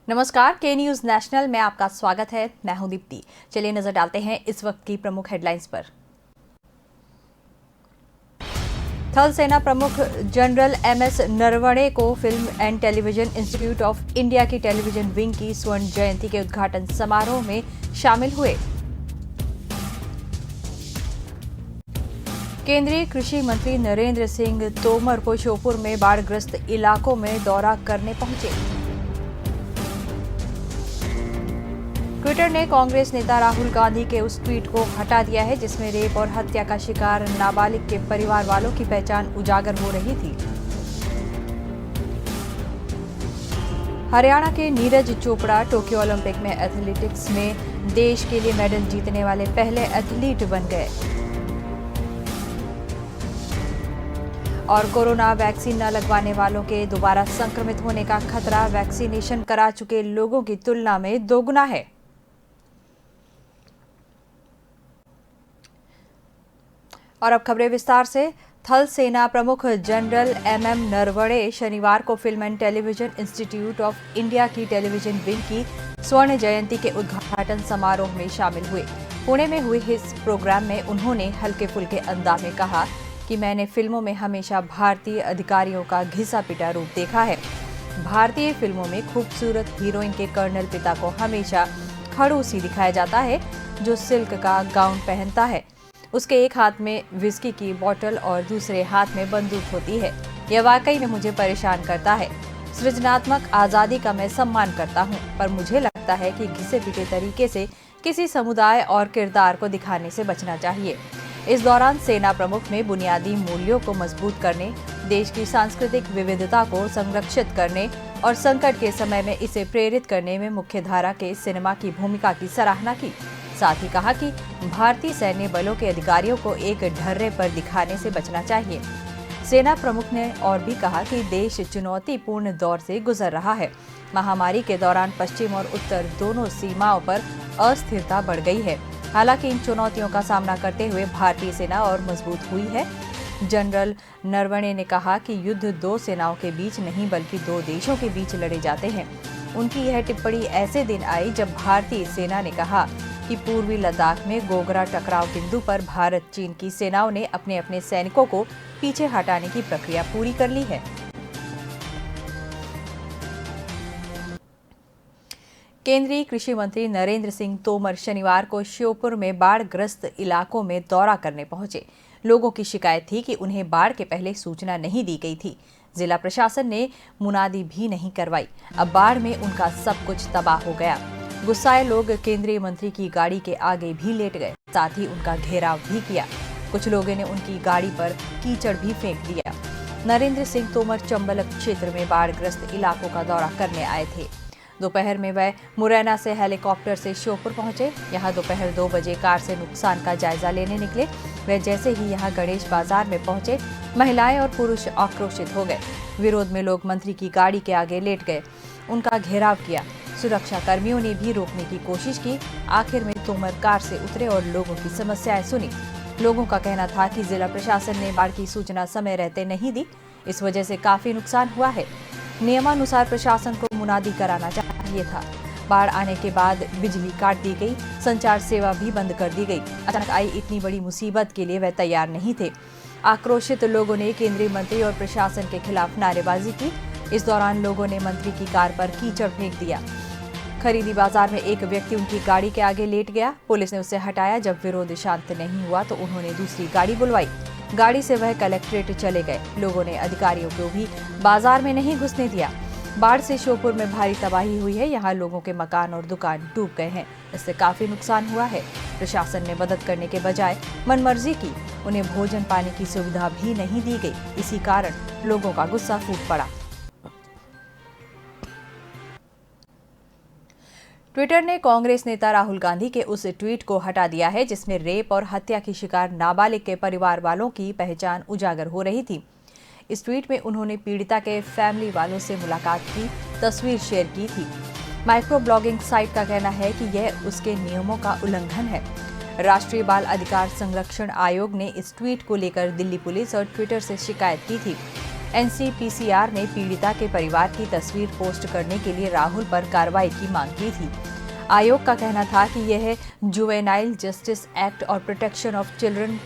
नमस्कार, के news national में आपका स्वागत है। मैं हूं दीप्ति। चलिए नजर डालते हैं इस वक्त की प्रमुख हेडलाइंस पर। थल सेना प्रमुख जनरल एमएस नरवणे को film and television institute of India की टेलीविजन विंग की स्वर्ण जयंती के उद्घाटन समारोह में शामिल हुए। केंद्रीय कृषि मंत्री नरेंद्र सिंह तोमर को श्योपुर में बाढ़ग्रस्त इलाकों में दौरा करने पहुंचे। ट्विटर ने कांग्रेस नेता राहुल गांधी के उस ट्वीट को हटा दिया है जिसमें रेप और हत्या का शिकार नाबालिग के परिवार वालों की पहचान उजागर हो रही थी। हरियाणा के नीरज चोपड़ा टोक्यो ओलंपिक में एथलेटिक्स में देश के लिए मेडल जीतने वाले पहले एथलीट बन गए। और कोरोना वैक्सीन न लगवाने वालों के दोबारा संक्रमित होने का खतरा वैक्सीनेशन करा चुके लोगों की तुलना में दोगुना है। और अब खबरें विस्तार से। थल सेना प्रमुख जनरल एमएम नरवणे शनिवार को film and television institute of India की टेलीविजन विंग की स्वर्ण जयंती के उद्घाटन समारोह में शामिल हुए। पुणे में हुए इस प्रोग्राम में उन्होंने हल्के फुल्के अंदाज में कहा कि मैंने फिल्मों में हमेशा भारतीय अधिकारियों का घिसा पिटा रूप देखा है। भारतीय फिल्मों में खूबसूरत हीरोइन के कर्नल पिता को हमेशा खड़ूसी दिखाया जाता है जो सिल्क का गाउन पहनता है। उसके एक हाथ में विस्की की बोतल और दूसरे हाथ में बंदूक होती है। यह वाकई में मुझे परेशान करता है। सृजनात्मक आजादी का मैं सम्मान करता हूं, पर मुझे लगता है कि घिसे पिटे तरीके से किसी समुदाय और किरदार को दिखाने से बचना चाहिए। इस दौरान सेना प्रमुख ने बुनियादी मूल्यों को मजबूत करने, देश की सांस्कृतिक विविधता को संरक्षित करने और संकट के समय में इसे प्रेरित करने में मुख्यधारा के सिनेमा की भूमिका की सराहना की। साथ ही कहा कि भारतीय सैन्य बलों के अधिकारियों को एक ढर्रे पर दिखाने से बचना चाहिए। सेना प्रमुख ने और भी कहा कि देश चुनौतीपूर्ण दौर से गुजर रहा है। महामारी के दौरान पश्चिम और उत्तर दोनों सीमाओं पर अस्थिरता बढ़ गई है। हालांकि इन चुनौतियों का सामना करते हुए भारतीय सेना और मजबूत हुई है। जनरल नरवणे ने कहा कि युद्ध दो सेनाओं के बीच नहीं बल्कि दो देशों के बीच लड़े जाते हैं। उनकी यह टिप्पणी ऐसे दिन आई जब भारतीय सेना ने कहा कि पूर्वी लद्दाख में गोगरा टकराव बिंदु पर भारत चीन की सेनाओं ने अपने अपने सैनिकों को पीछे हटाने की प्रक्रिया पूरी कर ली है। केंद्रीय कृषि मंत्री नरेंद्र सिंह तोमर शनिवार को श्योपुर में बाढ़ग्रस्त इलाकों में दौरा करने पहुंचे। लोगों की शिकायत थी कि उन्हें बाढ़ के पहले सूचना नहीं दी गई थी। जिला प्रशासन ने मुनादी भी नहीं करवाई। अब बाढ़ में उनका सब कुछ तबाह हो गया। गुस्साए लोग केंद्रीय मंत्री की गाड़ी के आगे भी लेट गए, साथ ही उनका घेराव भी किया। कुछ लोगों ने उनकी गाड़ी पर कीचड़ भी फेंक दिया। नरेंद्र सिंह तोमर चंबल क्षेत्र में बाढ़ग्रस्त इलाकों का दौरा करने आए थे। दोपहर में वह मुरैना से हेलीकॉप्टर से श्योपुर पहुंचे। यहां दोपहर 2 बजे कार से नुकसान का जायजा लेने निकले। वे जैसे ही यहां गणेश बाजार में पहुंचे, महिलाएं और पुरुष आक्रोशित हो गए। विरोध में लोग मंत्री की गाड़ी के आगे लेट गए, उनका घेराव किया। सुरक्षा कर्मियों ने भी रोकने की कोशिश की। आखिर में तोमर कार से उतरे और लोगों की समस्याएं सुनी। लोगों का कहना था कि जिला प्रशासन ने बाढ़ की सूचना समय रहते नहीं दी, इस वजह से काफी नुकसान हुआ है। नियमानुसार प्रशासन को मुनादी कराना चाहिए था। बाढ़ आने के बाद बिजली काट दी गई, संचार सेवा भी बंद कर दी गई। अचानक आई इतनी बड़ी मुसीबत के लिए वह तैयार नहीं थे। आक्रोशित लोगों ने केंद्रीय मंत्री और प्रशासन के खिलाफ नारेबाजी की। इस दौरान लोगों ने मंत्री की कार पर कीचड़ फेंक दिया। खरीदी बाजार में एक व्यक्ति उनकी गाड़ी के आगे लेट गया। पुलिस ने उसे हटाया। जब विरोध शांत नहीं हुआ तो उन्होंने दूसरी गाड़ी बुलवाई। गाड़ी से वह कलेक्ट्रेट चले गए। लोगों ने अधिकारियों को भी बाजार में नहीं घुसने दिया। बाढ़ से श्योपुर में भारी तबाही हुई है। यहाँ लोगों के मकान और दुकान डूब गए हैं। इससे काफी नुकसान हुआ है। प्रशासन ने मदद करने के बजाय मनमर्जी की। उन्हें भोजन पानी की सुविधा भी नहीं दी गई। इसी कारण लोगों का गुस्सा फूट पड़ा। ट्विटर ने कांग्रेस नेता राहुल गांधी के उस ट्वीट को हटा दिया है जिसमें रेप और हत्या की शिकार नाबालिग के परिवार वालों की पहचान उजागर हो रही थी। इस ट्वीट में उन्होंने पीड़िता के फैमिली वालों से मुलाकात की तस्वीर शेयर की थी। माइक्रो ब्लॉगिंग साइट का कहना है कि यह उसके नियमों का उल्लंघन है। राष्ट्रीय बाल अधिकार संरक्षण आयोग ने इस ट्वीट को लेकर दिल्ली पुलिस और ट्विटर से शिकायत की थी। एनसीपीसीआर ने पीड़िता के परिवार की तस्वीर पोस्ट करने के लिए राहुल पर कार्रवाई की मांग की थी। आयोग का कहना था कि यह जुवेनाइल जस्टिस एक्ट और protection of children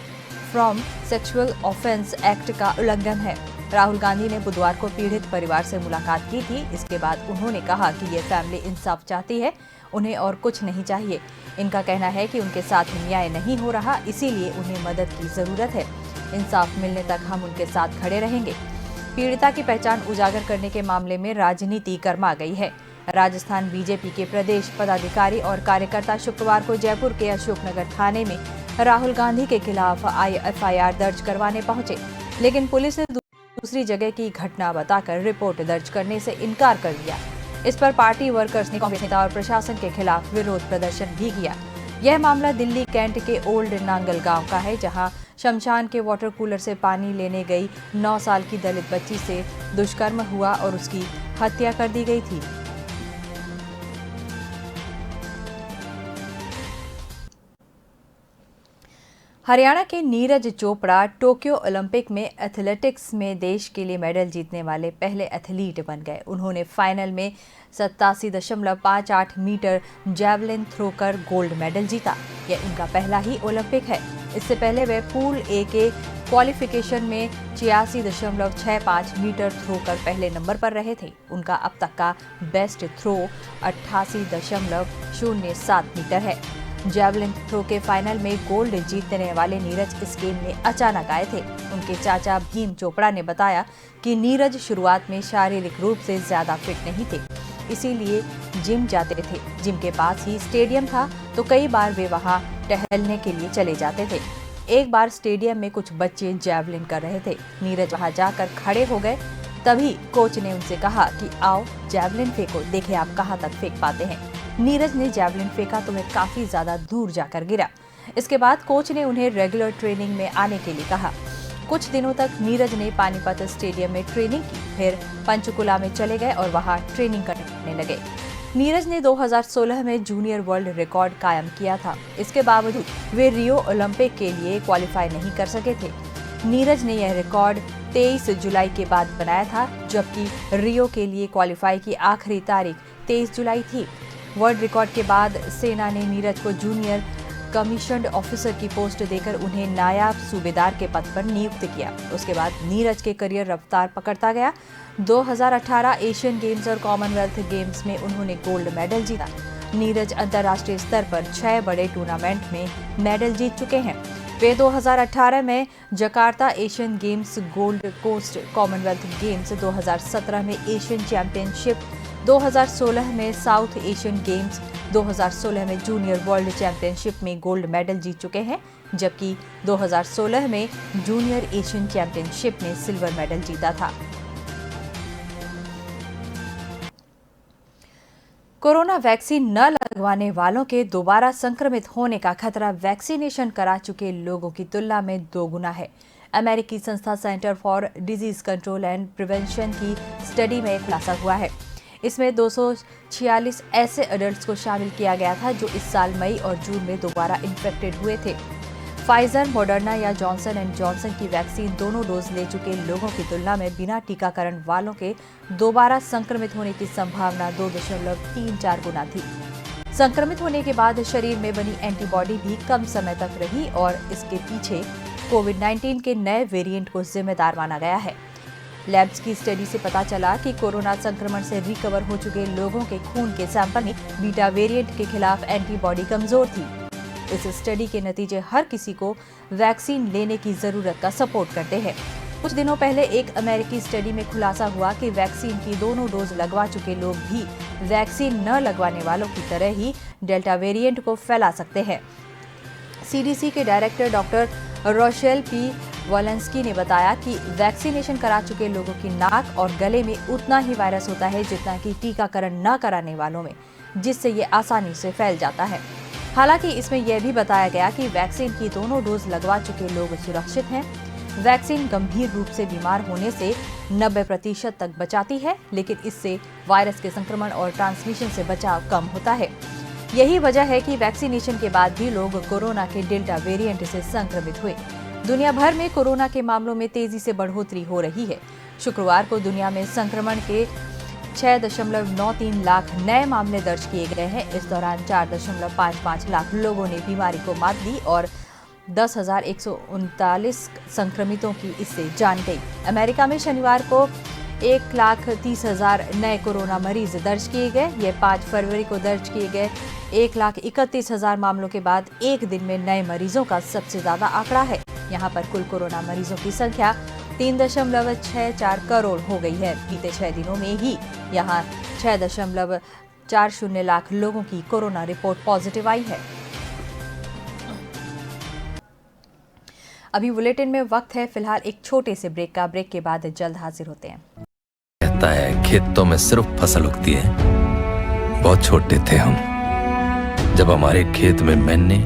from sexual offence act का उल्लंघन है। राहुल गांधी ने बुधवार को पीड़ित परिवार से मुलाकात की थी। इसके बाद उन्होंने कहा कि ये फैमिली इंसाफ चाहती है, उन्हें और कुछ नहीं चाहिए। इनका कहना है कि उनके साथ न्याय नहीं हो रहा, इसीलिए उन्हें मदद की जरूरत है। इंसाफ मिलने तक हम उनके साथ खड़े रहेंगे। पीड़िता की पहचान उजागर करने के मामले में राजनीति गरमा गई है। राजस्थान बीजेपी के प्रदेश पदाधिकारी और कार्यकर्ता शुक्रवार को जयपुर के अशोकनगर थाने में राहुल गांधी के खिलाफ एफआईआर दर्ज करवाने पहुंचे, लेकिन पुलिस ने दूसरी जगह की घटना बताकर रिपोर्ट दर्ज करने से इनकार कर दिया। इस पर पार्टी वर्कर्स ने कांग्रेस नेता और प्रशासन के खिलाफ विरोध प्रदर्शन भी किया। यह मामला दिल्ली कैंट के ओल्ड नांगल गांव का है, जहां शमशान के वाटर कूलर से पानी लेने गई 9 साल की दलित बच्ची से दुष्कर्म हुआ और उसकी हत्या कर दी गई थी। हरियाणा के नीरज चोपड़ा टोक्यो ओलंपिक में एथलेटिक्स में देश के लिए मेडल जीतने वाले पहले एथलीट बन गए। उन्होंने फाइनल में 87.58 मीटर जैवलिन थ्रो कर गोल्ड मेडल जीता। यह उनका पहला ही ओलंपिक है। इससे पहले वे पूल ए के क्वालिफिकेशन में 86.65 मीटर थ्रो कर पहले नंबर पर रहे थे। उनका अब तक का बेस्ट थ्रो 88.07 मीटर है। जैवलिन थ्रो के फाइनल में गोल्ड जीतने वाले नीरज इस गेम में अचानक आए थे। उनके चाचा भीम चोपड़ा ने बताया कि नीरज शुरुआत में शारीरिक रूप से ज्यादा फिट नहीं थे, इसीलिए जिम जाते थे। जिम के पास ही स्टेडियम था, तो कई बार वे वहां टहलने के लिए चले जाते थे। एक बार स्टेडियम में कुछ बच्चे जैवलिन कर रहे थे। नीरज वहां जाकर खड़े हो गए। तभी कोच ने उनसे कहा कि आओ जैवलिन फेंको, देखें आप कहां तक फेंक पाते हैं। नीरज ने जैवलिन फेंका तो वह काफी ज्यादा दूर जाकर गिरा। इसके बाद कोच ने उन्हें रेगुलर ट्रेनिंग में आने के लिए कहा। कुछ दिनों तक नीरज ने पानीपत स्टेडियम में ट्रेनिंग की, फिर पंचकुला में चले गए और वहां ट्रेनिंग करने लगे। नीरज ने 2016 में जूनियर वर्ल्ड रिकॉर्ड कायम किया था। इसके बावजूद वे रियो ओलंपिक के लिए क्वालिफाई नहीं कर सके थे। नीरज ने यह रिकॉर्ड 23 जुलाई के बाद बनाया था, जबकि रियो के लिए क्वालिफाई की आखिरी तारीख 23 जुलाई थी। वर्ल्ड रिकॉर्ड के बाद सेना ने नीरज को जूनियर कमीशन्ड ऑफिसर की पोस्ट देकर उन्हें नायब सूबेदार के पद पर नियुक्त किया। उसके बाद नीरज के करियर रफ्तार पकड़ता गया। 2018 एशियन गेम्स और कॉमनवेल्थ गेम्स में उन्होंने गोल्ड मेडल जीता। नीरज अंतर्राष्ट्रीय स्तर पर 6 बड़े टूर्नामेंट में मेडल जीत चुके हैं। वे 2018 में Jakarta Asian Games, Gold Coast Commonwealth Games, 2017 में एशियन चैंपियनशिप, 2016 में साउथ एशियन गेम्स, 2016 में जूनियर वर्ल्ड चैंपियनशिप में गोल्ड मेडल जीत चुके हैं, जबकि 2016 में जूनियर एशियन चैंपियनशिप में सिल्वर मेडल जीता था। कोरोना वैक्सीन न लगवाने वालों के दोबारा संक्रमित होने का खतरा वैक्सीनेशन करा चुके लोगों की तुलना में 2 गुना है। अमेरिकी संस्था centre for disease control and prevention की स्टडी में खुलासा हुआ है। इसमें 246 ऐसे एडल्ट्स को शामिल किया गया था जो इस साल मई और जून में दोबारा इन्फेक्टेड हुए थे। फाइजर, मॉडर्ना या जॉनसन एंड जॉनसन की वैक्सीन दोनों डोज ले चुके लोगों की तुलना में बिना टीकाकरण वालों के दोबारा संक्रमित होने की संभावना 2.34 गुना थी। संक्रमित होने के बाद शरीर में बनी एंटीबॉडी भी कम समय तक रही और इसके पीछे कोविड-19 के नए वेरिएंट को जिम्मेदार माना गया है। लैब्स की स्टडी से पता चला कि कोरोना संक्रमण से रिकवर हो चुके लोगों के खून के सैंपल में बीटा वेरिएंट के खिलाफ एंटीबॉडी कमजोर थी। इस स्टडी के नतीजे हर किसी को वैक्सीन लेने की जरूरत का सपोर्ट करते हैं। कुछ दिनों पहले एक अमेरिकी स्टडी में खुलासा हुआ कि वैक्सीन की दोनों डोज लगवा चुके लोग भी वैक्सीन न लगवाने वालों की तरह ही डेल्टा वेरिएंट को फैला सकते हैं। सीडीसी के डायरेक्टर डॉक्टर रोशेल पी वॉलेंस्की ने बताया कि वैक्सीनेशन करा चुके लोगों की नाक और गले में उतना ही वायरस होता है जितना कि टीकाकरण न कराने वालों में, जिससे ये आसानी से फैल जाता है। हालांकि इसमें यह भी बताया गया कि वैक्सीन की दोनों डोज लगवा चुके लोग सुरक्षित हैं। वैक्सीन गंभीर रूप से बीमार होने से 90% तक बचाती है, लेकिन इससे वायरस के संक्रमण और ट्रांसमिशन से बचाव कम होता है। यही वजह है कि वैक्सीनेशन के बाद भी लोग कोरोना के डेल्टा वेरिएंट से संक्रमित हुए। दुनिया भर में कोरोना के मामलों में तेजी से बढ़ोतरी हो रही है। शुक्रवार को दुनिया में संक्रमण के 6.93 लाख नए मामले दर्ज किए गए हैं। इस दौरान 4.55 लाख लोगों ने बीमारी को मात दी और 10,139 संक्रमितों की इससे जान गई। अमेरिका में शनिवार को 1,30,000 नए कोरोना मरीज दर्ज किए गए। ये 5 फरवरी को दर्ज किए गए 1,31,000 मामलों के बाद एक दिन में नए मरीजों का सबसे ज्यादा आंकड़ा है। यहाँ पर कुल कोरोना मरीजों की संख्या 3.64 करोड़ हो गई है। बीते 6 दिनों में ही यहाँ 6.40 लाख लोगों की कोरोना रिपोर्ट पॉजिटिव आई है। अभी बुलेटिन में वक्त है फिलहाल एक छोटे से ब्रेक का। ब्रेक के बाद जल्द हाजिर होते हैं। कहता है खेतों में सिर्फ फसल उगती है। बहुत छोटे थे हम जब हमारे खेत में मैंने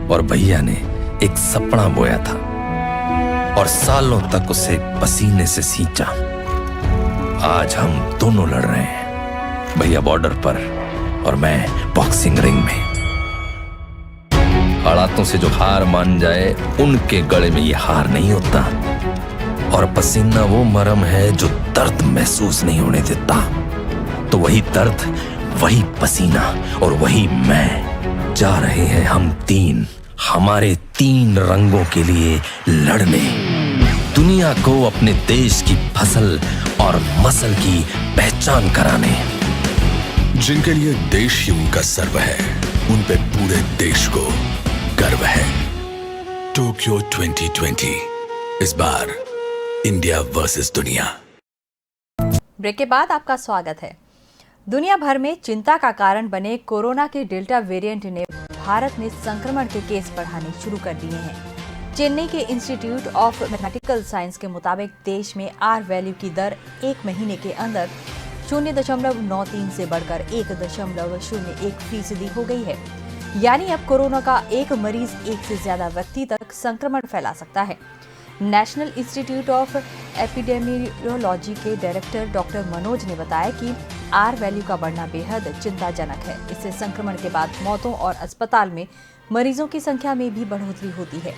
और भैया ने एक सपना बोया था और सालों तक उसे पसीने से सींचा। आज हम दोनों लड़ रहे हैं, भैया बॉर्डर पर और मैं बॉक्सिंग रिंग में। हालातों से जो हार मान जाए उनके गले में ये हार नहीं होता। और पसीना वो मरहम है जो दर्द महसूस नहीं होने देता। तो वही दर्द, वही पसीना और वही मैं, जा रहे हैं हम तीन, हमारे 3 रंगों के लिए लड़ने। दुनिया को अपने देश की फसल और मसल की पहचान कराने। जिनके लिए देश ही उनका सर्व है, उन पे पूरे देश को गर्व है। टोक्यो 2020, इस बार इंडिया वर्सेस दुनिया। ब्रेक के बाद आपका स्वागत है। दुनिया भर में चिंता का कारण बने कोरोना के डेल्टा वेरिएंट ने भारत में संक्रमण के केस बढ़ाने शुरू कर दिए हैं। चेन्नई के इंस्टीट्यूट ऑफ मैथमेटिकल साइंस के मुताबिक देश में आर वैल्यू की दर 1 महीने के अंदर 0.93 से बढ़कर 1.01% हो गई है। यानी अब कोरोना का एक मरीज एक से ज्यादा व्यक्ति तक संक्रमण फैला सकता है। नेशनल इंस्टीट्यूट ऑफ एपिडेमियोलॉजी के डायरेक्टर डॉक्टर मनोज ने बताया कि आर वैल्यू का बढ़ना बेहद चिंताजनक है। इससे संक्रमण के बाद मौतों और अस्पताल में मरीजों की संख्या में भी बढ़ोतरी होती है।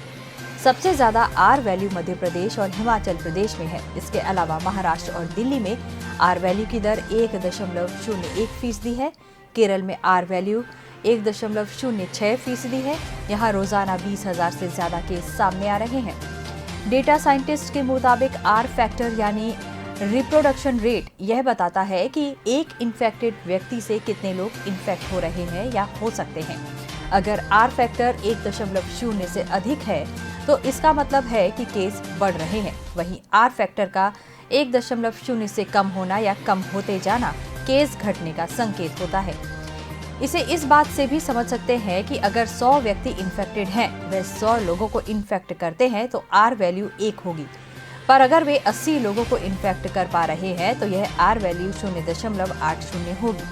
सबसे ज्यादा आर वैल्यू मध्य प्रदेश और हिमाचल प्रदेश में है। इसके अलावा महाराष्ट्र और दिल्ली में आर वैल्यू की दर 1.01% है। केरल में आर वैल्यू 1.06% है। यहाँ रोजाना 20,000 से ज्यादा केस सामने आ रहे हैं। डेटा साइंटिस्ट के मुताबिक आर फैक्टर यानी रिप्रोडक्शन रेट यह बताता है कि एक इन्फेक्टेड व्यक्ति से कितने लोग इन्फेक्ट हो रहे हैं या हो सकते हैं। अगर आर फैक्टर 1.0 से अधिक है तो इसका मतलब है कि केस बढ़ रहे हैं। वहीं आर फैक्टर का 1.0 से कम होना या कम होते जाना केस घटने का संकेत होता है। इसे इस बात से भी समझ सकते हैं कि अगर 100 व्यक्ति इन्फेक्टेड हैं, वे 100 लोगों को इन्फेक्ट करते हैं तो आर वैल्यू 1 होगी। पर अगर वे 80 लोगों को इन्फेक्ट कर पा रहे हैं तो यह आर वैल्यू 0.80 होगी।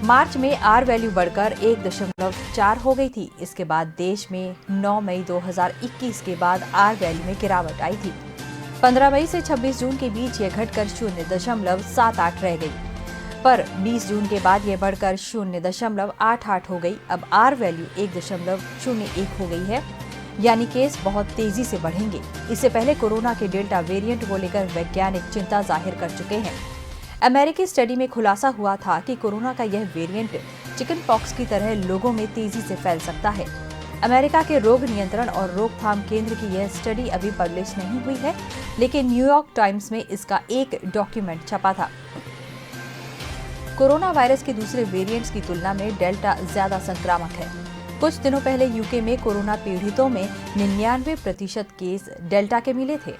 मार्च में आर वैल्यू बढ़कर 1.4 हो गई थी। इसके बाद देश में 9 मई 2021 के बाद आर वैल्यू में गिरावट आई थी। 15 मई से 26 जून के बीच यह घटकर 0.78 रह गई, पर 20 जून के बाद यह बढ़कर 0.88 हो गई। अब आर वैल्यू 1.01 हो गई है, यानी केस बहुत तेजी से बढ़ेंगे। इससे पहले कोरोना के डेल्टा वेरिएंट को लेकर वैज्ञानिक चिंता जाहिर कर चुके हैं। अमेरिकी स्टडी में खुलासा हुआ था कि कोरोना का यह वेरिएंट चिकन पॉक्स की तरह लोगों में तेजी से फैल सकता है। अमेरिका के रोग नियंत्रण और रोकथाम केंद्र की यह स्टडी अभी पब्लिश नहीं हुई है, लेकिन न्यूयॉर्क टाइम्स में इसका एक डॉक्यूमेंट छपा था। कोरोना वायरस के दूसरे वेरिएंट्स की तुलना में डेल्टा ज्यादा संक्रामक है। कुछ दिनों पहले यूके में कोरोना पीड़ितों में 99% केस डेल्टा के मिले थे।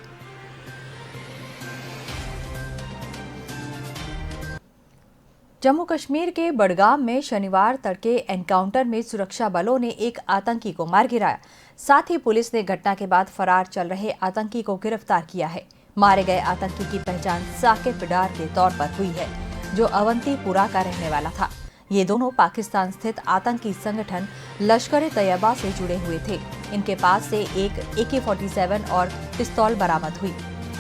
जम्मू कश्मीर के बडगाम में शनिवार तड़के एनकाउंटर में सुरक्षा बलों ने एक आतंकी को मार गिराया। साथ ही पुलिस ने घटना के बाद फरार चल रहे आतंकी को गिरफ्तार किया है। मारे गए आतंकी की पहचान साकिब डार के तौर पर हुई है, जो अवंतीपुरा का रहने वाला था। ये दोनों पाकिस्तान स्थित आतंकी संगठन लश्कर-ए-तैयबा से जुड़े हुए थे। इनके पास से एक AK-47 और पिस्तौल बरामद हुई।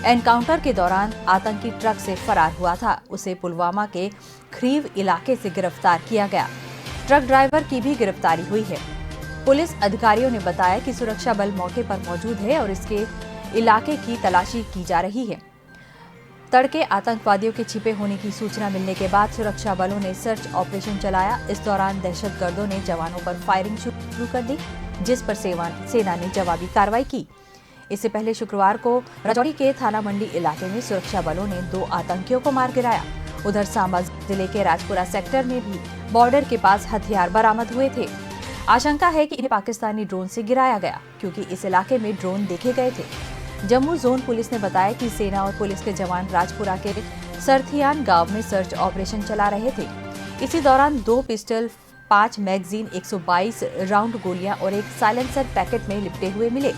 एनकाउंटर के दौरान आतंकी ट्रक से फरार हुआ था। उसे पुलवामा के खरीव इलाके से गिरफ्तार किया गया। ट्रक ड्राइवर की भी गिरफ्तारी हुई है। पुलिस अधिकारियों ने बताया कि सुरक्षा बल मौके पर मौजूद है और इसके इलाके की तलाशी की जा रही है। तड़के आतंकवादियों के छिपे होने की सूचना मिलने के बाद सुरक्षा बलों ने सर्च ऑपरेशन चलाया। इस दौरान दहशतगर्दों ने जवानों पर फायरिंग शुरू कर दी, जिस पर सेना ने जवाबी कार्रवाई की। इससे पहले शुक्रवार को राजौरी के थाना मंडी इलाके में सुरक्षा बलों ने 2 आतंकियों को मार गिराया। उधर सांबा जिले के राजपुरा सेक्टर में भी बॉर्डर के पास हथियार बरामद हुए थे। आशंका है कि इन्हें पाकिस्तानी ड्रोन से गिराया गया, क्योंकि इस इलाके में ड्रोन देखे गए थे। जम्मू जोन पुलिस ने बताया कि सेना और पुलिस के जवान राजपुरा के सरथियान गांव में सर्च ऑपरेशन चला रहे थे। इसी दौरान 2 पिस्टल, 5 मैगजीन, 122 राउंड गोलियां और एक साइलेंसर पैकेट में लिपटे हुए मिले।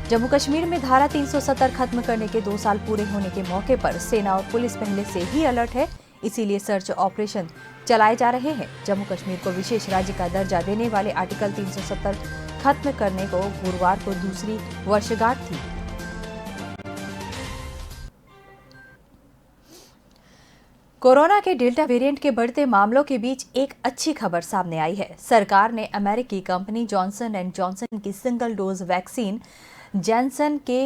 जम्मू कश्मीर में धारा 370 खत्म करने के 2 साल पूरे होने के मौके पर सेना और पुलिस पहले से ही अलर्ट है, इसीलिए सर्च ऑपरेशन चलाए जा रहे हैं। जम्मू कश्मीर को विशेष राज्य का दर्जा देने वाले आर्टिकल 370 खत्म करने को गुरुवार को दूसरी वर्षगांठ थी। कोरोना के डेल्टा वेरिएंट के बढ़ते मामलों के बीच एक अच्छी खबर सामने आई है। सरकार ने अमेरिकी कंपनी जॉनसन एंड जॉनसन की सिंगल डोज वैक्सीन जैनसन के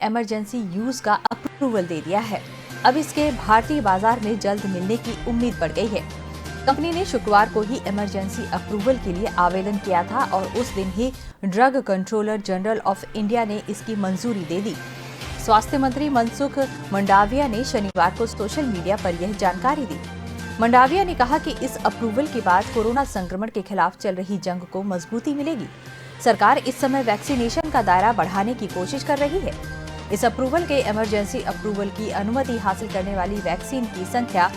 इमरजेंसी यूज का अप्रूवल दे दिया है। अब इसके भारतीय बाजार में जल्द मिलने की उम्मीद बढ़ गई है। कंपनी ने शुक्रवार को ही इमरजेंसी अप्रूवल के लिए आवेदन किया था और उस दिन ही drug controller general of India ने इसकी मंजूरी दे दी। स्वास्थ्य मंत्री मनसुख मंडाविया ने शनिवार को सोशल मीडिया पर यह जानकारी दी। मंडाविया ने कहा कि इस अप्रूवल के बाद कोरोना संक्रमण के खिलाफ चल रही जंग को मजबूती मिलेगी। सरकार इस समय वैक्सीनेशन का दायरा बढ़ाने की कोशिश कर रही है। इस अप्रूवल के इमरजेंसी अप्रूवल की अनुमति हासिल करने वाली वैक्सीन की संख्या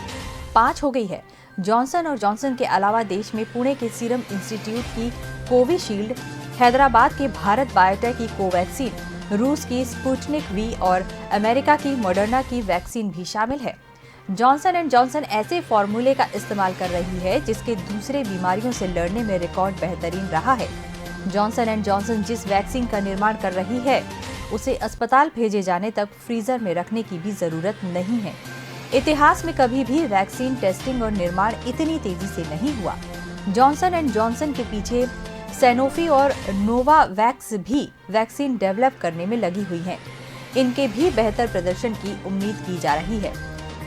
5 हो गई है। जॉनसन और जॉनसन के अलावा देश में पुणे के सीरम इंस्टीट्यूट की कोविशील्ड, हैदराबाद के भारत बायोटेक की कोवैक्सीन, रूस की स्पुतनिक वी और अमेरिका की मॉडर्ना की वैक्सीन भी शामिल है। जॉनसन एंड जॉनसन ऐसे फॉर्मूले का इस्तेमाल कर रही है जिसके दूसरे बीमारियों से लड़ने में रिकॉर्ड बेहतरीन रहा है। जॉनसन एंड जॉनसन जिस वैक्सीन का निर्माण कर रही है उसे अस्पताल भेजे जाने तक फ्रीजर में रखने की भी जरूरत नहीं है। इतिहास में कभी भी वैक्सीन टेस्टिंग और निर्माण इतनी तेजी से नहीं हुआ। जॉनसन एंड जॉनसन के पीछे सैनोफी और नोवावैक्स भी वैक्सीन डेवलप करने में लगी हुई हैं। इनके भी बेहतर प्रदर्शन की उम्मीद की जा रही है।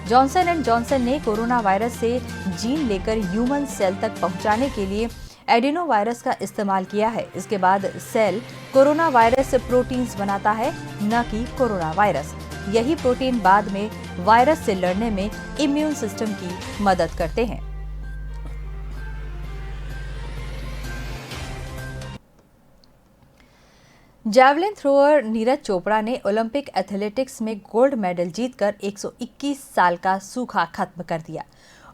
जॉनसन एंड जॉनसन ने कोरोना वायरस से जीन लेकर ह्यूमन सेल तक पहुंचाने के लिए एडिनो वायरस का इस्तेमाल किया है। इसके बाद सेल कोरोना वायरस प्रोटीन्स बनाता है, न कि कोरोना वायरस। यही प्रोटीन बाद में वायरस से लड़ने में इम्यून सिस्टम की मदद करते हैं। जैवलिन थ्रोअर नीरज चोपड़ा ने ओलंपिक एथलेटिक्स में गोल्ड मेडल जीतकर 121 साल का सूखा खत्म कर दिया।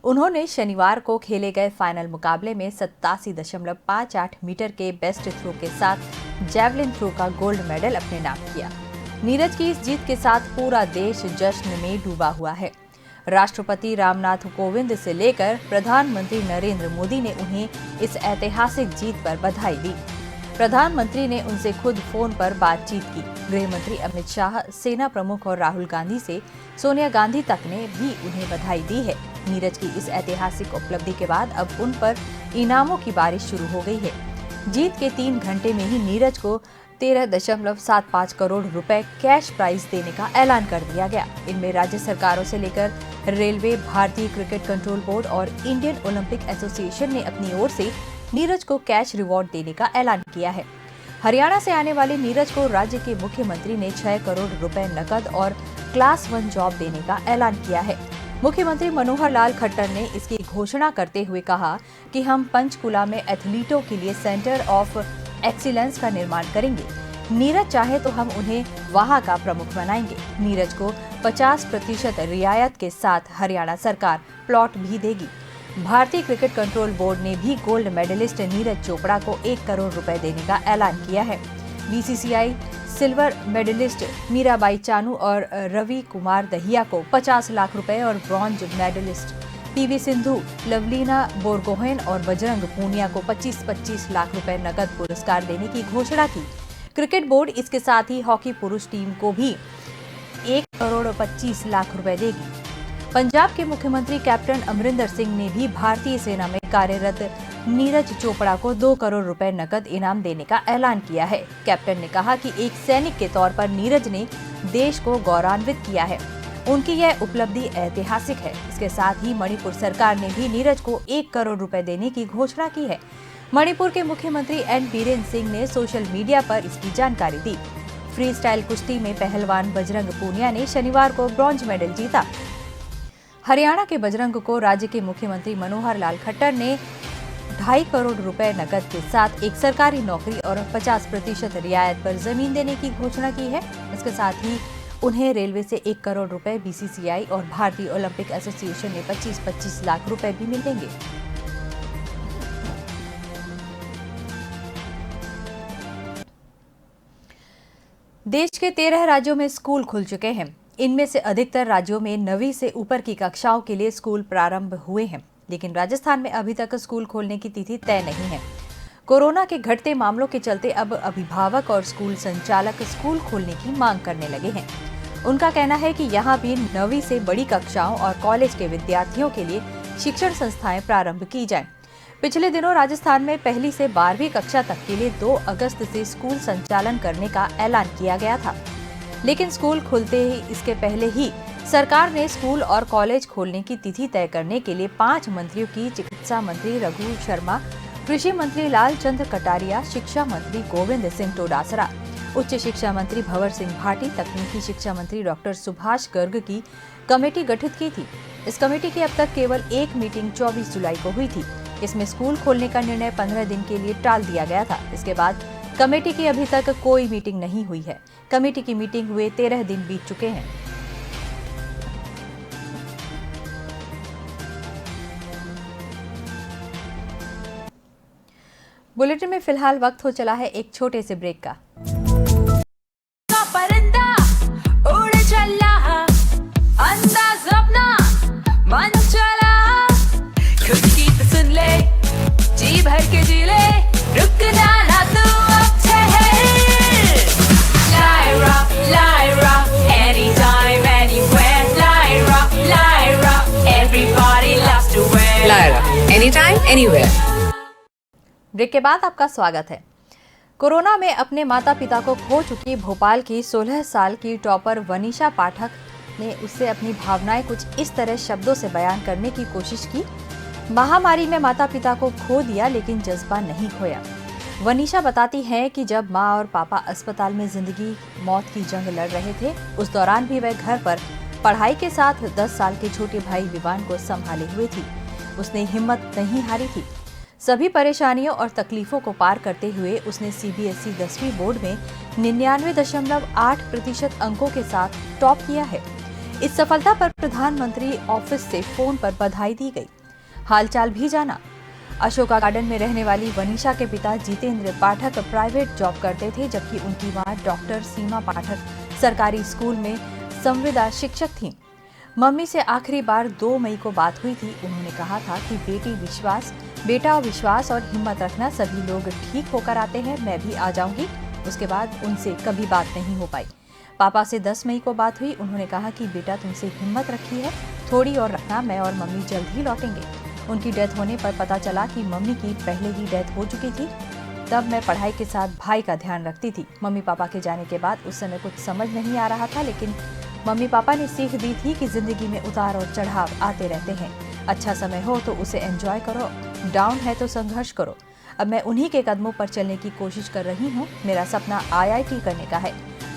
उन्होंने शनिवार को खेले गए फाइनल मुकाबले में 87.58 मीटर के बेस्ट थ्रो के साथ जैवलिन थ्रो का गोल्ड मेडल अपने नाम किया। नीरज की इस जीत के साथ पूरा देश जश्न में डूबा हुआ है। राष्ट्रपति रामनाथ कोविंद से लेकर प्रधानमंत्री नरेंद्र मोदी ने उन्हें इस ऐतिहासिक जीत पर बधाई दी। प्रधानमंत्री ने उनसे खुद फोन पर बातचीत की। गृह मंत्री अमित शाह, सेना प्रमुख और राहुल गांधी से सोनिया गांधी तक ने भी उन्हें बधाई दी है। नीरज की इस ऐतिहासिक उपलब्धि के बाद अब उन पर इनामों की बारिश शुरू हो गई है। जीत के 3 घंटे में ही नीरज को 13.75 करोड़ रुपए कैश प्राइज देने का ऐलान कर दिया गया। इनमें राज्य सरकारों से लेकर रेलवे, भारतीय क्रिकेट कंट्रोल बोर्ड और इंडियन ओलंपिक एसोसिएशन ने अपनी ओर से नीरज को कैश रिवॉर्ड देने का ऐलान किया है। हरियाणा से आने वाले नीरज को राज्य के मुख्यमंत्री ने 6 करोड़ रुपए नकद और क्लास 1 जॉब देने का ऐलान किया है। मुख्यमंत्री मनोहर लाल खट्टर ने इसकी घोषणा करते हुए कहा कि हम पंचकुला में एथलीटों के लिए सेंटर ऑफ एक्सीलेंस का निर्माण करेंगे। नीरज चाहे तो हम उन्हें वहां का प्रमुख बनाएंगे। नीरज को 50% रियायत के साथ हरियाणा सरकार प्लॉट भी देगी। भारतीय क्रिकेट कंट्रोल बोर्ड ने भी गोल्ड मेडलिस्ट नीरज चोपड़ा को 1 करोड़ रुपए देने का ऐलान किया है। BCCI silver medallist Mirabai Chanu और रवि कुमार दहिया को 50 लाख रुपए और bronze medallist PV Sindhu, Lovlina Borgohain और बजरंग पूनिया को 25-25 लाख रुपए नकद पुरस्कार देने की घोषणा की। क्रिकेट बोर्ड इसके साथ ही हॉकी पुरुष टीम को भी 1 करोड़ 25 लाख रुपए देगी। पंजाब के मुख्यमंत्री कैप्टन अमरिंदर सिंह ने भी भारतीय सेना में कार्यरत नीरज चोपड़ा को 2 करोड़ रुपए नकद इनाम देने का ऐलान किया है। कैप्टन ने कहा कि एक सैनिक के तौर पर नीरज ने देश को गौरवान्वित किया है। उनकी यह उपलब्धि ऐतिहासिक है। इसके साथ ही मणिपुर सरकार ने भी नीरज को 1 करोड़ रुपए देने की घोषणा की है। मणिपुर के मुख्यमंत्री एन बीरेन सिंह ने सोशल मीडिया पर इसकी जानकारी दी। फ्री स्टाइल कुश्ती में पहलवान बजरंग पूनिया ने शनिवार को ब्रॉन्ज मेडल जीता। हरियाणा के बजरंग को राज्य के मुख्यमंत्री मनोहर लाल खट्टर ने 2.5 करोड़ रुपए नकद के साथ एक सरकारी नौकरी और 50% रियायत पर जमीन देने की घोषणा की है। इसके साथ ही उन्हें रेलवे से 1 करोड़ रुपए, बीसीसीआई और भारतीय ओलंपिक एसोसिएशन में 25-25 लाख रुपए भी मिलेंगे। देश के 13 राज्यों में स्कूल खुल चुके हैं। इनमें से अधिकतर राज्यों में 9वीं से ऊपर की कक्षाओं के लिए स्कूल प्रारंभ हुए हैं, लेकिन राजस्थान में अभी तक स्कूल खोलने की तिथि तय नहीं है। कोरोना के घटते मामलों के चलते अब अभिभावक और स्कूल संचालक स्कूल खोलने की मांग करने लगे हैं। उनका कहना है कि यहाँ भी 9वीं से बड़ी कक्षाओं और कॉलेज के विद्यार्थियों के लिए शिक्षण संस्थाएं प्रारंभ की जाएं। पिछले दिनों राजस्थान में 1ली से 12वीं कक्षा तक के लिए 2 अगस्त से स्कूल संचालन करने का ऐलान किया गया था, लेकिन स्कूल खुलते ही इसके पहले ही सरकार ने स्कूल और कॉलेज खोलने की तिथि तय करने के लिए 5 मंत्रियों की चिकित्सा मंत्री रघु शर्मा, कृषि मंत्री लालचंद्र कटारिया, शिक्षा मंत्री गोविंद सिंह डोटासरा, उच्च शिक्षा मंत्री भंवर सिंह भाटी, तकनीकी शिक्षा मंत्री डॉक्टर सुभाष गर्ग की कमेटी गठित की थी। इस कमेटी की अब तक केवल एक मीटिंग 24 जुलाई को हुई थी। इसमें स्कूल खोलने का निर्णय 15 दिन के लिए टाल दिया गया था। इसके बाद कमेटी की अभी तक कोई मीटिंग नहीं हुई है। कमेटी की मीटिंग हुए 13 दिन बीत चुके हैं। बुलेटिन में फिलहाल वक्त हो चला है एक छोटे से ब्रेक का। परिंदा उड़ चला, अंदाज अपना मन चला, खुद की तो सुन ले, जी भर के जी ले, रुकना ना तू अब ठहर। Lyra, anytime, anywhere. Lyra, everybody loves to wear. Lyra, anytime, anywhere. Break के बाद आपका स्वागत है। कोरोना में अपने माता पिता को खो चुकी भोपाल की 16 साल की टॉपर वनीशा पाठक ने उससे अपनी भावनाएं कुछ इस तरह शब्दों से बयान करने की कोशिश की। महामारी में माता पिता को खो दिया, लेकिन जज्बा नहीं खोया। वनीशा बताती हैं कि जब माँ और पापा अस्पताल में जिंदगी मौत की जंग लड़ रहे थे, उस दौरान भी वह घर पर पढ़ाई के साथ 10 साल के छोटे भाई विवान को संभाले हुए थी। उसने हिम्मत नहीं हारी थी। सभी परेशानियों और तकलीफों को पार करते हुए उसने सीबीएसई 10वीं बोर्ड में 99.8% अंकों के साथ टॉप किया है। इस सफलता पर प्रधानमंत्री ऑफिस से फोन पर बधाई दी गई, हालचाल भी जाना। अशोका गार्डन में रहने वाली वनीशा के पिता जितेंद्र पाठक प्राइवेट जॉब करते थे, जबकि उनकी मां डॉक्टर सीमा पाठक सरकारी स्कूल में संविदा शिक्षक थीं। मम्मी से आखिरी बार 2 मई को बात हुई थी। उन्होंने कहा था कि बेटा विश्वास और हिम्मत रखना, सभी लोग ठीक होकर आते हैं, मैं भी आ जाऊंगी। उसके बाद उनसे कभी बात नहीं हो पाई। पापा से 10 मई को बात हुई। उन्होंने कहा कि बेटा तुमसे हिम्मत रखी है, थोड़ी और रखना, मैं और मम्मी जल्द ही लौटेंगे। उनकी डेथ होने पर पता चला कि मम्मी की पहले ही डेथ हो चुकी थी। तब मैं पढ़ाई के साथ भाई का ध्यान रखती थी। मम्मी पापा के जाने के बाद उस समय कुछ समझ नहीं आ रहा था, लेकिन मम्मी पापा ने सीख दी थी कि जिंदगी में उतार और चढ़ाव आते रहते हैं। अच्छा समय हो तो उसे एंजॉय करो, डाउन है तो संघर्ष करो। अब मैं उन्हीं के कदमों पर चलने की कोशिश कर रही हूँ। मेरा सपना IIT करने का है,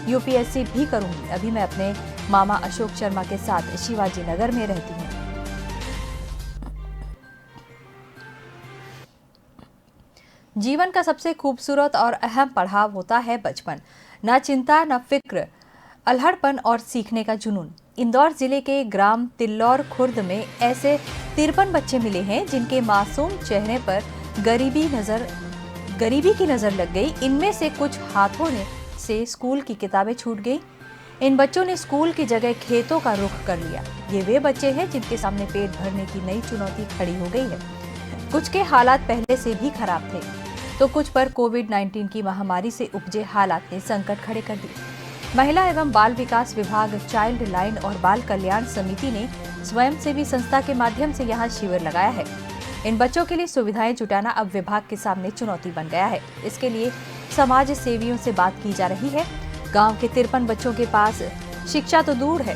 UPSC भी करूंगी। अभी मैं अपने मामा अशोक शर्मा के साथ शिवाजी नगर में रहती हूँ। जीवन का सबसे खूबसूरत और अहम पड़ाव होता है बचपन। न चिंता न फिक्र, अल्हड़पन और सीखने का जुनून। इंदौर जिले के ग्राम तिल्लौर खुर्द में ऐसे 53 बच्चे मिले हैं जिनके मासूम चेहरे पर गरीबी की नजर लग गई। इनमें से कुछ हाथों से स्कूल की किताबें छूट गई। इन बच्चों ने स्कूल की जगह खेतों का रुख कर लिया। ये वे बच्चे हैं जिनके सामने पेट भरने की नई चुनौती खड़ी हो गई है। कुछ के हालात पहले से भी खराब थे, तो कुछ पर कोविड-19 की महामारी से उपजे हालात ने संकट खड़े कर दिए। महिला एवं बाल विकास विभाग, चाइल्ड लाइन और बाल कल्याण समिति ने स्वयंसेवी संस्था के माध्यम से यहाँ शिविर लगाया है। इन बच्चों के लिए सुविधाएं जुटाना अब विभाग के सामने चुनौती बन गया है। इसके लिए समाज सेवियों से बात की जा रही है। गांव के 53 बच्चों के पास शिक्षा तो दूर है,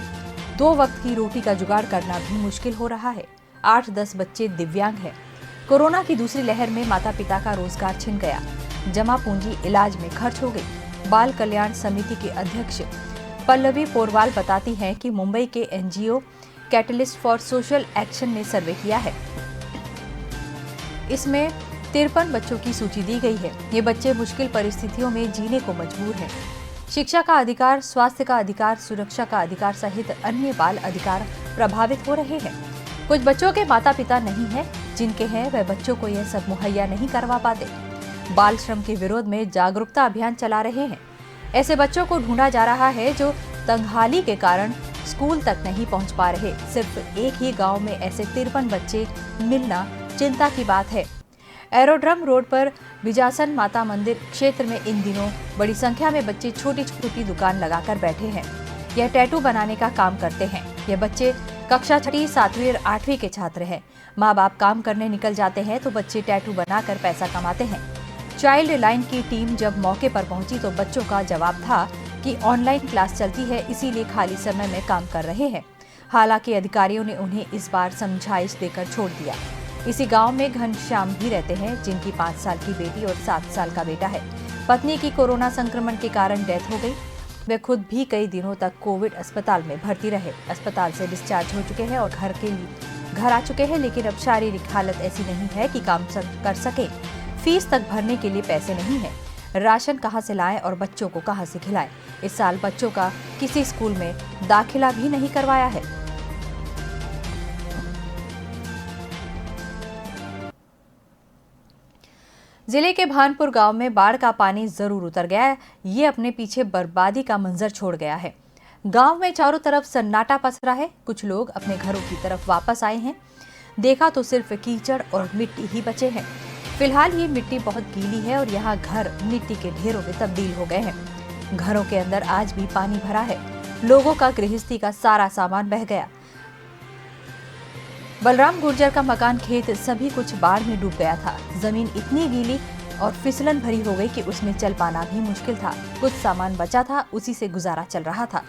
2 वक्त की रोटी का जुगाड़ करना भी मुश्किल हो रहा है। 8-10 बच्चे दिव्यांग हैं। कोरोना की दूसरी लहर में माता पिता का रोजगार छिन गया, जमा पूंजी इलाज में खर्च हो गई। बाल कल्याण समिति के अध्यक्ष पल्लवी पोरवाल बताती हैं कि मुंबई के NGO catalyst for social action ने सर्वे किया है। इसमें 53 बच्चों की सूची दी गई है। ये बच्चे मुश्किल परिस्थितियों में जीने को मजबूर हैं। शिक्षा का अधिकार, स्वास्थ्य का अधिकार, सुरक्षा का अधिकार सहित अन्य बाल अधिकार प्रभावित हो रहे हैं। कुछ बच्चों के माता पिता नहीं हैं, जिनके हैं वह बच्चों को यह सब मुहैया नहीं करवा पाते। बाल श्रम के विरोध में जागरूकता अभियान चला रहे हैं। ऐसे बच्चों को ढूंढा जा रहा है जो तंगहाली के कारण स्कूल तक नहीं पहुंच पा रहे। सिर्फ एक ही गांव में ऐसे 53 बच्चे मिलना चिंता की बात है। एरोड्रम रोड पर बिजासन माता मंदिर क्षेत्र में इन दिनों बड़ी संख्या में बच्चे छोटी छोटी दुकान लगाकर बैठे हैं। यह टैटू बनाने का काम करते हैं। ये बच्चे कक्षा 6वीं, 7वीं और 8वीं के छात्र हैं। माँ बाप काम करने निकल जाते हैं तो बच्चे टैटू बनाकर पैसा कमाते हैं। चाइल्ड लाइन की टीम जब मौके पर पहुंची तो बच्चों का जवाब था कि ऑनलाइन क्लास चलती है, इसीलिए खाली समय में काम कर रहे हैं। हालांकि अधिकारियों ने उन्हें इस बार समझाइश देकर छोड़ दिया। इसी गांव में घनश्याम भी रहते हैं, जिनकी 5 साल की बेटी और 7 साल का बेटा है। पत्नी की कोरोना संक्रमण के कारण डेथ हो गई। वे खुद भी कई दिनों तक कोविड अस्पताल में भर्ती रहे। अस्पताल से डिस्चार्ज हो चुके हैं और घर आ चुके हैं, लेकिन अब शारीरिक हालत ऐसी नहीं है कि काम कर सके। फीस तक भरने के लिए पैसे नहीं है। राशन कहां से लाएं और बच्चों को कहां से खिलाएं। इस साल बच्चों का किसी स्कूल में दाखिला भी नहीं करवाया है। जिले के भानपुर गांव में बाढ़ का पानी जरूर उतर गया है। ये अपने पीछे बर्बादी का मंजर छोड़ गया है। गांव में चारों तरफ सन्नाटा पसरा है। कुछ लोग अपने घरों की तरफ वापस आए हैं। देखा तो सिर्फ कीचड़ और मिट्टी ही बचे हैं। फिलहाल ये मिट्टी बहुत गीली है और यहाँ घर मिट्टी के ढेरों में तब्दील हो गए हैं। घरों के अंदर आज भी पानी भरा है। लोगों का गृहस्थी का सारा सामान बह गया। बलराम गुर्जर का मकान, खेत सभी कुछ बाढ़ में डूब गया था। जमीन इतनी गीली और फिसलन भरी हो गई कि उसमें चल पाना भी मुश्किल था। कुछ सामान बचा था, उसी से गुजारा चल रहा था।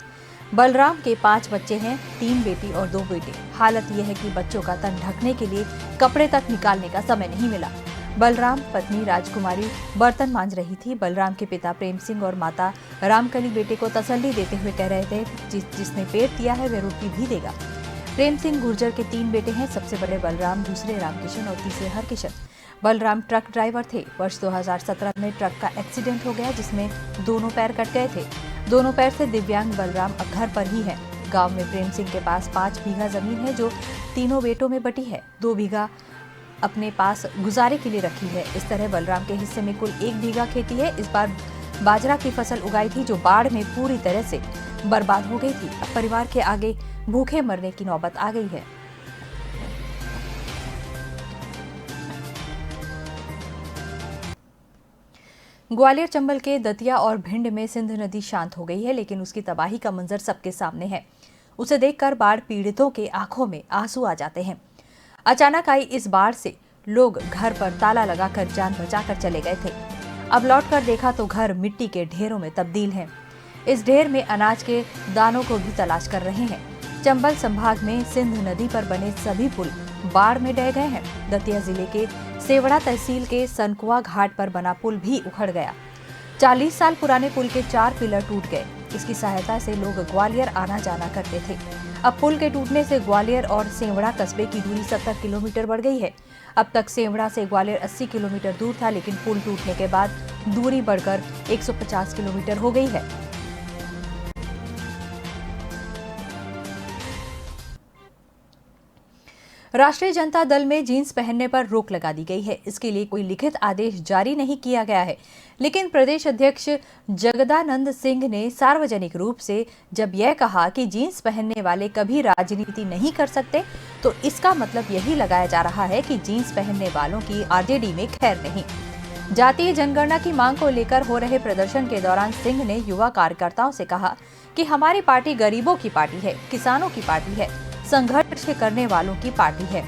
बलराम के 5 बच्चे हैं, 3 बेटी और 2 बेटे। हालत यह है कि बच्चों का तन ढकने के लिए कपड़े तक निकालने का समय नहीं मिला। बलराम पत्नी राजकुमारी बर्तन मांज रही थी। बलराम के पिता प्रेम सिंह और माता रामकली बेटे को तसल्ली देते हुए कह रहे थे, जिसने पेट दिया है वह रोटी भी देगा। प्रेम सिंह गुर्जर के 3 बेटे हैं। सबसे बड़े बलराम, दूसरे रामकिशन और तीसरे हरकिशन। बलराम ट्रक ड्राइवर थे। वर्ष 2017 में ट्रक का एक्सीडेंट हो गया, जिसमें दोनों पैर कट गए थे। दोनों पैर से दिव्यांग बलराम अब घर पर ही है। गांव में प्रेम सिंह के पास 5 बीघा जमीन है, जो तीनों बेटों में बटी है। 2 बीघा अपने पास गुजारे के लिए रखी है। इस तरह बलराम के हिस्से में कुल 1 बीघा खेती है। इस बार बाजरा की फसल उगाई थी, जो बाढ़ में पूरी तरह से बर्बाद हो गई थी। अब परिवार के आगे भूखे मरने की नौबत आ गई है। ग्वालियर, चंबल के दतिया और भिंड में सिंध नदी शांत हो गई है, लेकिन उसकी तबाही का मंजर सबके सामने है। उसे देखकर बाढ़ पीड़ितों के आंखों में आंसू आ जाते हैं। अचानक आई इस बाढ़ से लोग घर पर ताला लगाकर जान बचाकर चले गए थे। अब लौटकर देखा तो घर मिट्टी के ढेरों में तब्दील है। इस ढेर में अनाज के दानों को भी तलाश कर रहे हैं। चंबल संभाग में सिंध नदी पर बने सभी पुल बाढ़ में ढह गए हैं। दतिया जिले के सेवड़ा तहसील के सनकुआ घाट पर बना पुल भी उखड़ गया। 40 साल पुराने पुल के 4 पिलर टूट गए। इसकी सहायता से लोग ग्वालियर आना जाना करते थे। अब पुल के टूटने से ग्वालियर और सेवड़ा कस्बे की दूरी 70 किलोमीटर बढ़ गई है। अब तक सेवड़ा से ग्वालियर 80 किलोमीटर दूर था, लेकिन पुल टूटने के बाद दूरी बढ़कर 150 किलोमीटर हो गई है। राष्ट्रीय जनता दल में जींस पहनने पर रोक लगा दी गई है। इसके लिए कोई लिखित आदेश जारी नहीं किया गया है, लेकिन प्रदेश अध्यक्ष जगदानंद सिंह ने सार्वजनिक रूप से जब यह कहा कि जींस पहनने वाले कभी राजनीति नहीं कर सकते, तो इसका मतलब यही लगाया जा रहा है कि जींस पहनने वालों की आरजेडी में खैर नहीं। जातीय जनगणना की मांग को लेकर हो रहे प्रदर्शन के दौरान सिंह ने युवा कार्यकर्ताओं से कहा कि हमारी पार्टी गरीबों की पार्टी है, किसानों की पार्टी है, संघर्ष करने वालों की पार्टी है।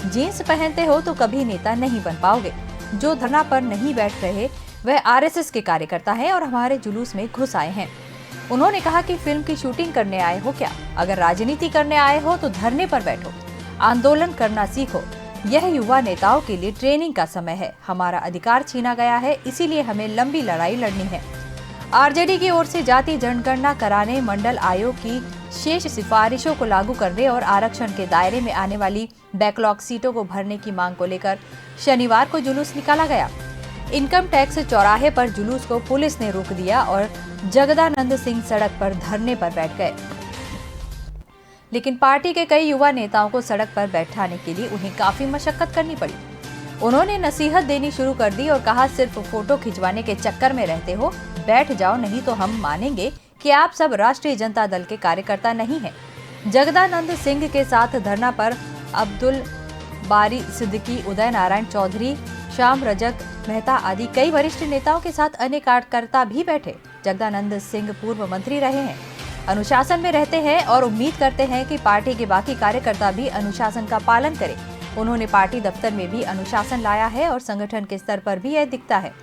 जीन्स पहनते हो तो कभी नेता नहीं बन पाओगे। जो धरना पर नहीं बैठ रहे वह आरएसएस के कार्यकर्ता हैं और हमारे जुलूस में घुस आए हैं। उन्होंने कहा कि फिल्म की शूटिंग करने आए हो क्या? अगर राजनीति करने आए हो तो धरने पर बैठो, आंदोलन करना सीखो। यह युवा नेताओं के लिए ट्रेनिंग का समय है। हमारा अधिकार छीना गया है, इसीलिए हमें लंबी लड़ाई लड़नी है। आरजेडी की ओर से जाति जनगणना कराने, मंडल आयोग की शेष सिफारिशों को लागू करने और आरक्षण के दायरे में आने वाली बैकलॉग सीटों को भरने की मांग को लेकर शनिवार को जुलूस निकाला गया। इनकम टैक्स चौराहे पर जुलूस को पुलिस ने रोक दिया और जगदानंद सिंह सड़क पर धरने पर बैठ गए। लेकिन पार्टी के कई युवा नेताओं को सड़क पर बैठाने के लिए उन्हें काफी मशक्कत करनी पड़ी। उन्होंने नसीहत देनी शुरू कर दी और कहा, सिर्फ फोटो खिंचवाने के चक्कर में रहते हो, बैठ जाओ, नहीं तो हम मानेंगे कि आप सब राष्ट्रीय जनता दल के कार्यकर्ता नहीं हैं। जगदानंद सिंह के साथ धरना पर अब्दुल बारी सिद्दीकी, उदय नारायण चौधरी, श्याम रजक मेहता आदि कई वरिष्ठ नेताओं के साथ अन्य कार्यकर्ता भी बैठे। जगदानंद सिंह पूर्व मंत्री रहे हैं, अनुशासन में रहते हैं और उम्मीद करते हैं कि पार्टी के बाकी कार्यकर्ता भी अनुशासन का पालन करें। उन्होंने पार्टी दफ्तर में भी अनुशासन लाया है और संगठन के स्तर पर भी यह दिखता है।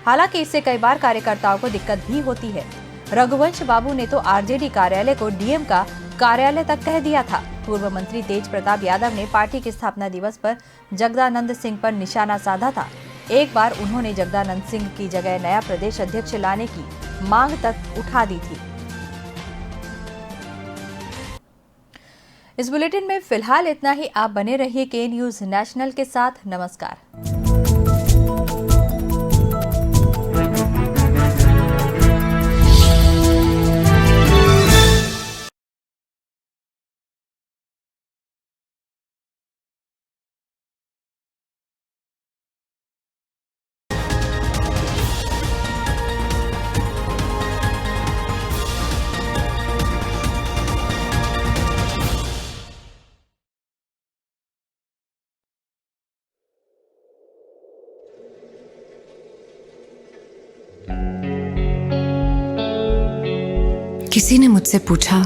हालांकि इससे कई बार कार्यकर्ताओं को दिक्कत भी होती है। रघुवंश बाबू ने तो आरजेडी कार्यालय को डीएम का कार्यालय तक कह दिया था। पूर्व मंत्री तेज प्रताप यादव ने पार्टी के स्थापना दिवस पर जगदानंद सिंह पर निशाना साधा था। एक बार उन्होंने जगदानंद सिंह की जगह नया प्रदेश अध्यक्ष लाने की मांग तक उठा दी थी। इस बुलेटिन में फिलहाल इतना ही। आप बने रहिए के न्यूज नेशनल के साथ। नमस्कार। किसी ने मुझसे पूछा,